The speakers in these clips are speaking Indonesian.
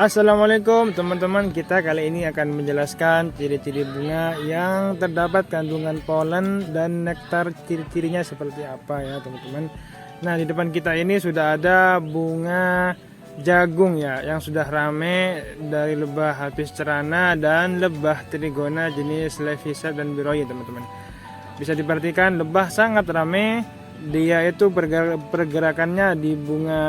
Assalamualaikum teman-teman, kita kali ini akan menjelaskan ciri-ciri bunga yang terdapat kandungan polen dan nektar, ciri-cirinya seperti apa ya teman-teman. Nah, di depan kita ini sudah ada bunga jagung ya, yang sudah rame dari lebah Apis cerana dan lebah trigona jenis Levisap dan Biroyi teman-teman. Bisa diperhatikan lebah sangat rame, dia itu pergerakannya di bunga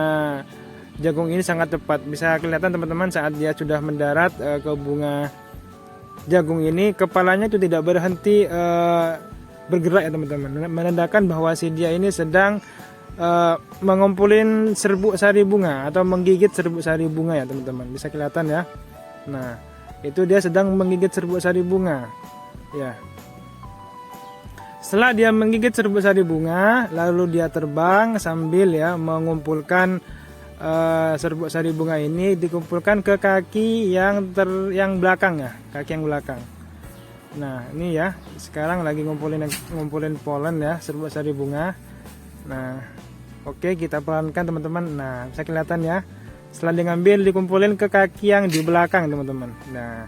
jagung ini sangat cepat. Bisa kelihatan teman-teman saat dia sudah mendarat ke bunga jagung ini, kepalanya itu tidak berhenti bergerak ya teman-teman, menandakan bahwa si dia ini sedang mengumpulin serbuk sari bunga atau menggigit serbuk sari bunga ya teman-teman. Bisa kelihatan ya. Nah, itu dia sedang menggigit serbuk sari bunga ya. Setelah dia menggigit serbuk sari bunga, lalu dia terbang sambil ya mengumpulkan serbuk sari bunga ini, dikumpulkan ke kaki yang belakang ya, kaki yang belakang. Nah, ini ya, sekarang lagi ngumpulin polen ya, serbuk sari bunga. Nah, oke, kita pelankan teman-teman. Nah, bisa kelihatan ya. Setelah diambil, dikumpulin ke kaki yang di belakang teman-teman. Nah,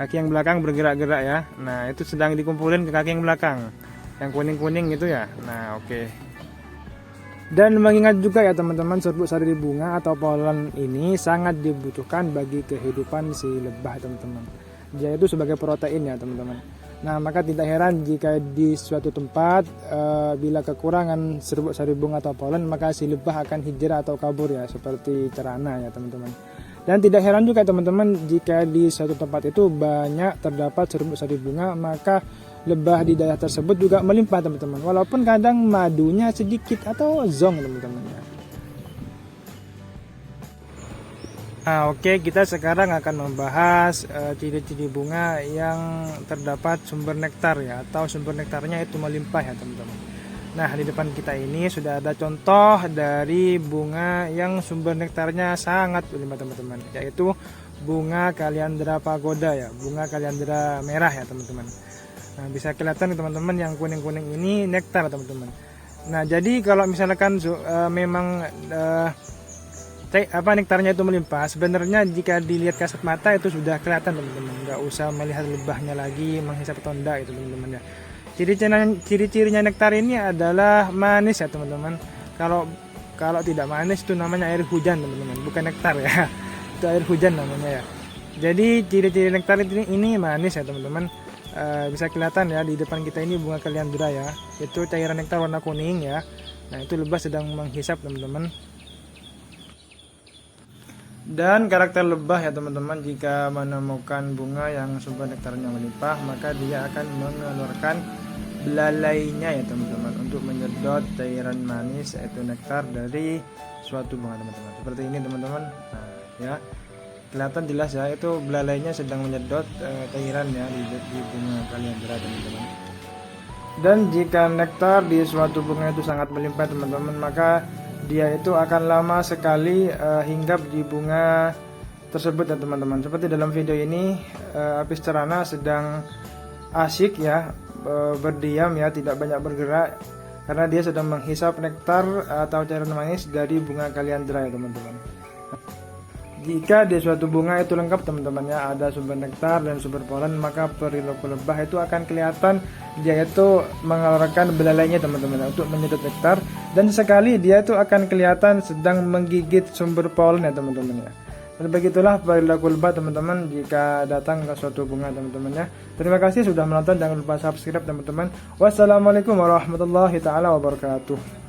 kaki yang belakang bergerak-gerak ya. Nah, itu sedang dikumpulin ke kaki yang belakang, yang kuning-kuning gitu ya. Nah, oke. Dan mengingat juga ya teman-teman, serbuk sari bunga atau polen ini sangat dibutuhkan bagi kehidupan si lebah teman-teman. Dia itu sebagai protein ya teman-teman. Nah, maka tidak heran jika di suatu tempat bila kekurangan serbuk sari bunga atau polen, maka si lebah akan hijrah atau kabur ya, seperti cerana ya teman-teman. Dan tidak heran juga teman-teman jika di suatu tempat itu banyak terdapat serbuk sari bunga, maka lebah di daerah tersebut juga melimpah teman-teman, walaupun kadang madunya sedikit atau zong teman-teman ya. Nah, oke, kita sekarang akan membahas ciri-ciri bunga yang terdapat sumber nektar ya, atau sumber nektarnya itu melimpah ya teman-teman. Nah, di depan kita ini sudah ada contoh dari bunga yang sumber nektarnya sangat melimpah teman-teman, yaitu bunga Kaliandra pagoda ya, bunga Kaliandra merah ya teman-teman. Nah, bisa kelihatan teman-teman yang kuning-kuning ini nektar teman-teman. Nah, jadi kalau misalkan memang nektarnya itu melimpah, sebenarnya jika dilihat kasat mata itu sudah kelihatan teman-teman. Nggak usah melihat lebahnya lagi, menghisap tonda itu teman-teman ya. Ciri-cirinya nektar ini adalah manis ya teman-teman. Kalau tidak manis itu namanya air hujan teman-teman, bukan nektar ya. Itu air hujan namanya ya. Jadi ciri-ciri nektar ini manis ya teman-teman. Bisa kelihatan ya di depan kita ini bunga Kaliandra ya, itu cairan nektar warna kuning ya. Nah, itu lebah sedang menghisap teman-teman. Dan karakter lebah ya teman-teman, jika menemukan bunga yang sumber nektarnya melimpah, maka dia akan mengeluarkan belalainya ya teman-teman untuk menyedot cairan manis yaitu nektar dari suatu bunga teman-teman. Seperti ini teman-teman. Nah, ya. Kelihatan jelas ya, itu belalainya sedang menyedot cairan ya di bunga Kaliandra teman-teman. Dan jika nektar di suatu bunga itu sangat melimpah teman-teman, maka dia itu akan lama sekali hinggap di bunga tersebut ya teman-teman. Seperti dalam video ini, Apis cerana sedang asyik ya berdiam ya, tidak banyak bergerak karena dia sedang menghisap nektar atau cairan manis dari bunga Kaliandra ya teman-teman. Jika di suatu bunga itu lengkap teman-teman ya, ada sumber nektar dan sumber polen, maka perilaku lebah itu akan kelihatan dia itu mengeluarkan belalainya teman-teman untuk menyedot nektar, dan sekali dia itu akan kelihatan sedang menggigit sumber polen ya teman-teman ya. Dan begitulah perilaku lebah teman-teman jika datang ke suatu bunga teman-teman ya. Terima kasih sudah menonton, jangan lupa subscribe teman-teman. Wassalamualaikum warahmatullahi taala wabarakatuh.